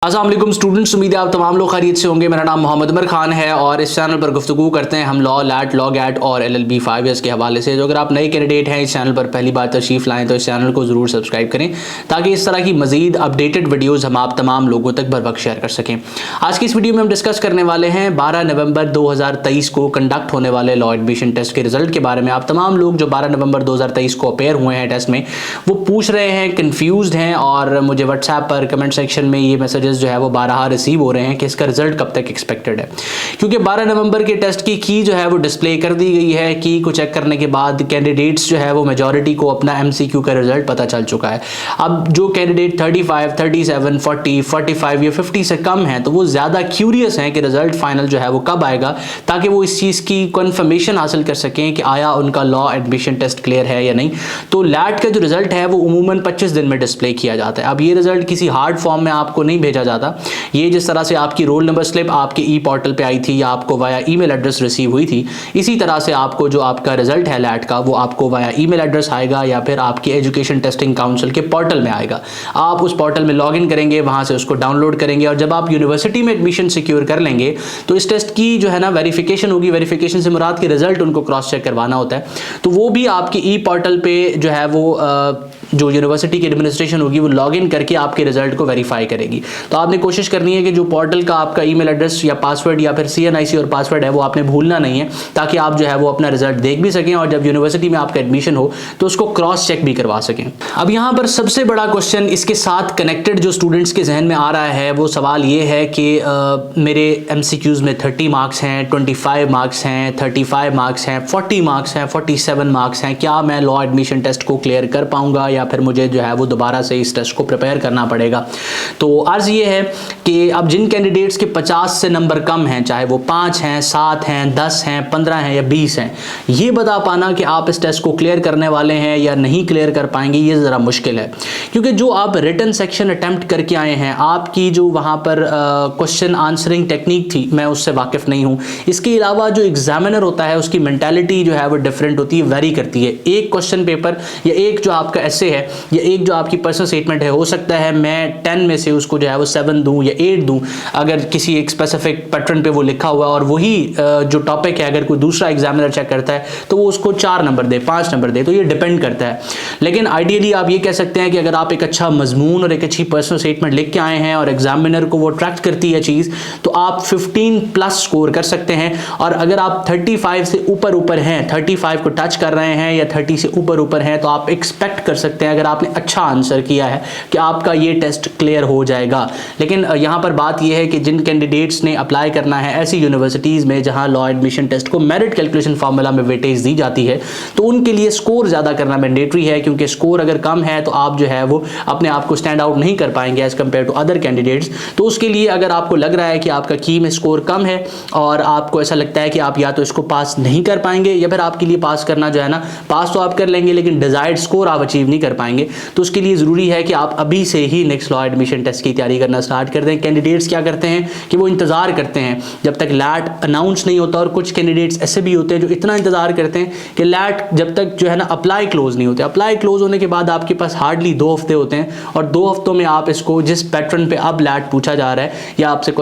अस्सलाम वालेकुम स्टूडेंट्स, उम्मीद है आप तमाम लोग खैरियत से होंगे। मेरा नाम मोहम्मद उमर खान है और इस चैनल पर गुफ्तगू करते हैं हम लॉ, लैट, लॉ गैट और LLB 5 ईयर्स के हवाले से। जो अगर आप नए कैंडिडेट हैं इस चैनल पर पहली बार तशरीफ़ लाएँ तो इस चैनल को ज़रूर सब्सक्राइब करें ताकि इस तरह की मज़ीद अपडेटेड वीडियोज़ हम आप तमाम लोगों तक बर वक्त शेयर कर सकें। आज की इस वीडियो में हम डिस्कस करने वाले हैं 12 नवंबर 2023 को कंडक्ट होने वाले लॉ एडमिशन टेस्ट के रिजल्ट के बारे में। आप तमाम लोग जो 12 नवंबर 2023 को अपेयर हुए हैं टेस्ट में, वो पूछ रहे हैं, कन्फ्यूज़ हैं और मुझे व्हाट्सएप पर कमेंट सेक्शन में ये मैसेजेस जो है वो 12 रिसीव हो रहे हैं कि इसका रिजल्ट कब तक एक्सपेक्टेड है। क्योंकि 12 नवंबर के टेस्ट की जो है वो डिस्प्ले कर दी गई है। की को चेक करने के बाद कैंडिडेट्स जो है वो मेजॉरिटी को अपना MCQ का रिजल्ट पता चल चुका है। अब जो कैंडिडेट 35, 37, 40, 45 या 50 से कम है तो वो ज़्यादा क्यूरियस हैं कि रिजल्ट फाइनल जो है वो कब आएगा, ताकि वो इस चीज़ की कन्फर्मेशन हासिल कर सकें कि आया उनका लॉ एडमिशन टेस्ट क्लियर है या नहीं। तो लैट का जो रिजल्ट है वो उमूमन 25 दिन में डिस्प्ले किया जाता है। अब ये रिजल्ट किसी हार्ड फॉर्म में आपको नहीं भेजा जाता। ये जिस तरह से आपकी रोल नंबर स्लिप आपके ई पोर्टल पे आई थी या आपको वाया ईमेल एड्रेस रिसीव हुई थी, इसी तरह से आपको जो आपका रिजल्ट है लैट का वो आपको वाया ईमेल एड्रेस आएगा या फिर आपके एजुकेशन टेस्टिंग काउंसिल के पोर्टल में आएगा। आप उस पोर्टल में लॉगिन करेंगे, वहां से उसको डाउनलोड करेंगे और जब आप यूनिवर्सिटी में एडमिशन सिक्योर कर लेंगे तो इस टेस्ट की जो है ना वेरिफिकेशन होगी। वेरिफिकेशन से मुराद के रिजल्ट उनको क्रॉस चेक करवाना होता है, तो वो भी आपके ई पोर्टल पे जो है वो जो यूनिवर्सिटी की एडमिनिस्ट्रेशन होगी वो लॉगिन करके आपके रिजल्ट को वेरीफाई करेगी। तो आपने कोशिश करनी है कि जो पोर्टल का आपका ईमेल एड्रेस या पासवर्ड या फिर CNIC और पासवर्ड है वो आपने भूलना नहीं है, ताकि आप जो है वो अपना रिजल्ट देख भी सकें और जब यूनिवर्सिटी में आपका एडमिशन हो तो उसको क्रॉस चेक भी करवा सकें। अब यहाँ पर सबसे बड़ा क्वेश्चन इसके साथ कनेक्टेड जो स्टूडेंट्स के जहन में आ रहा है वो सवाल ये है कि मेरे MCQs में 30 मार्क्स हैं, 25 मार्क्स हैं, 35 मार्क्स हैं, 40 मार्क्स हैं, 47 मार्क्स हैं, क्या मैं लॉ एडमिशन टेस्ट को क्लियर कर पाऊंगा या फिर मुझे जो है वो दोबारा से इस टेस्ट को प्रिपेयर करना पड़ेगा। तो अर्ज ये है कि अब जिन कैंडिडेट्स के 50 से नंबर कम हैं, चाहे वो 5 हैं, 7 हैं, 10 हैं, 15 हैं या 20 हैं, ये बता पाना कि आप इस टेस्ट को क्लियर करने वाले हैं या नहीं क्लियर कर पाएंगे ये ज़रा मुश्किल है। क्योंकि जो आप रिटन सेक्शन अटेम्प्ट करके आए हैं, आपकी जो वहाँ पर क्वेश्चन आंसरिंग टेक्निक थी, मैं उससे वाकिफ़ नहीं हूँ। इसके अलावा जो एग्जामिनर होता है उसकी मेंटालिटी जो है वो डिफरेंट होती है, वेरी करती है। एक क्वेश्चन पेपर या एक जो आपका ऐसे है या एक जो आपकी पर्सनल स्टेटमेंट है, हो सकता है मैं 10 में से उसको जो है वो 7 दूं या 8 दूं, अगर किसी एक स्पेसिफिक पैटर्न पे वो लिखा हुआ है और वही जो टॉपिक है अगर कोई दूसरा एग्जामिनर चेक करता है तो वो उसको 4 नंबर दे, 5 नंबर दे, तो ये डिपेंड करता है। लेकिन आइडियली आप ये कह सकते हैं कि अगर आप एक अच्छा मजमून और एक अच्छी पर्सनल स्टेटमेंट लिख के आए हैं और एग्जामिनर को वो अट्रैक्ट करती है चीज़, तो आप 15+ स्कोर कर सकते हैं। और अगर आप 35 से ऊपर हैं, 35 को टच कर रहे हैं या 30 से ऊपर हैं, तो आप एक्सपेक्ट कर सकते हैं अगर आपने अच्छा आंसर किया है कि आपका ये टेस्ट क्लियर हो जाएगा। लेकिन यहाँ पर बात यह है कि जिन कैंडिडेट्स ने अप्लाई करना है ऐसी यूनिवर्सिटीज़ में जहाँ लॉ एडमिशन टेस्ट को मेरिट कैलकुलेशन फार्मूला में वेटेज दी जाती है, तो उनके लिए स्कोर ज़्यादा करना मैंडेटरी है। क्योंकि स्कोर अगर कम है तो आप जो है वो अपने आप को स्टैंड आउट नहीं कर पाएंगे as compare to other candidates. तो उसके लिए अगर आपको लग रहा है कि आपका की में स्कोर कम है और आपको ऐसा लगता है कि आप या तो इसको पास नहीं कर पाएंगे या फिर आपके लिए पास करना जो है ना, पास तो आप कर लेंगे लेकिन डिजायर्ड स्कोर आप अचीव नहीं कर पाएंगे, तो उसके लिए ज़रूरी है कि आप अभी से ही नेक्स्ट लॉ एडमिशन टेस्ट की तैयारी करना स्टार्ट कर दें। कैंडिडेट्स क्या करते हैं कि वो इंतज़ार करते हैं जब तक लैट अनाउंस नहीं होता, और कुछ कैंडिडेट्स ऐसे भी होते हैं जो इतना इंतज़ार करते हैं कि लैट जब तक जो है ना अप्लाई क्लोज नहीं होते। अप्लाई क्लोज होने के बाद आपके पास हार्डली 2 हफ्ते होते हैं और 2 हफ्तों में आप इसको जिस पैटर्न पे अब लैट पूछा जा रहा है या आपसे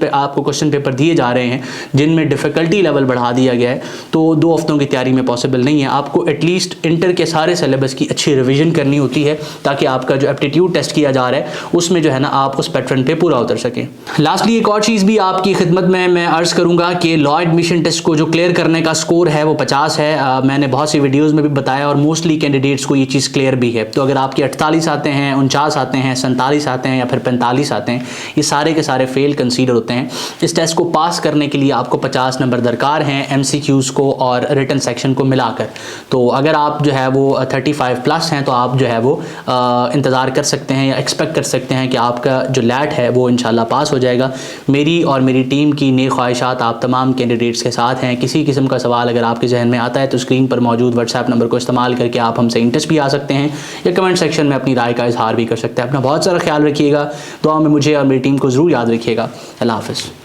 आपको क्वेश्चन पेपर दिए जा रहे हैं जिनमें डिफ़िकल्टी लेवल बढ़ा दिया गया है, तो 2 हफ्तों की तैयारी में पॉसिबल नहीं है। आपको एटलीस्ट इंटर के सारे सिलेबस की अच्छी रिविजन करनी होती है ताकि आपका जो एप्टीट्यूड टेस्ट किया जा रहा है उसमें जो है ना आप उस पैटर्न पे पूरा उतर सकें। लास्टली एक और चीज़ भी आपकी खिदमत में मैं अर्ज करूंगा कि लॉ एडमिशन टेस्ट को जो क्लियर करने का स्कोर है वो 50 है। मैंने बहुत सी वीडियोस में भी बताया और मोस्टली कैंडिडेट्स को ये चीज़ क्लियर भी है। तो अगर आपके 48 आते हैं, 49 आते हैं, 47 आते हैं या फिर 45 आते हैं, ये सारे के सारे फेल कंसीडर होते हैं। इस टेस्ट को पास करने के लिए आपको 50 नंबर दरकार हैं MCQs को और रिटन सेक्शन को मिलाकर। तो अगर आप जो है वो 35+ हैं तो आप जो है वो इंतज़ार कर सकते हैं या एक्सपेक्ट कर सकते हैं कि आपका जो लैट है वो इंशाल्लाह पास हो जाएगा। मेरी और मेरी टीम की नेक ख्वाहिशात आप तमाम कैंडिडेट्स के साथ हैं। किसी किस्म का सवाल अगर आपके जहन में आता है तो स्क्रीन पर मौजूद व्हाट्सएप नंबर को इस्तेमाल करके आप हमसे इन टच भी आ सकते हैं या कमेंट सेक्शन में अपनी राय का इजहार भी कर सकते हैं। अपना बहुत सारा ख्याल रखिएगा, दुआ में मुझे और मेरी टीम को ज़रूर याद रखिएगा। अल्लाह हाफ़िज़।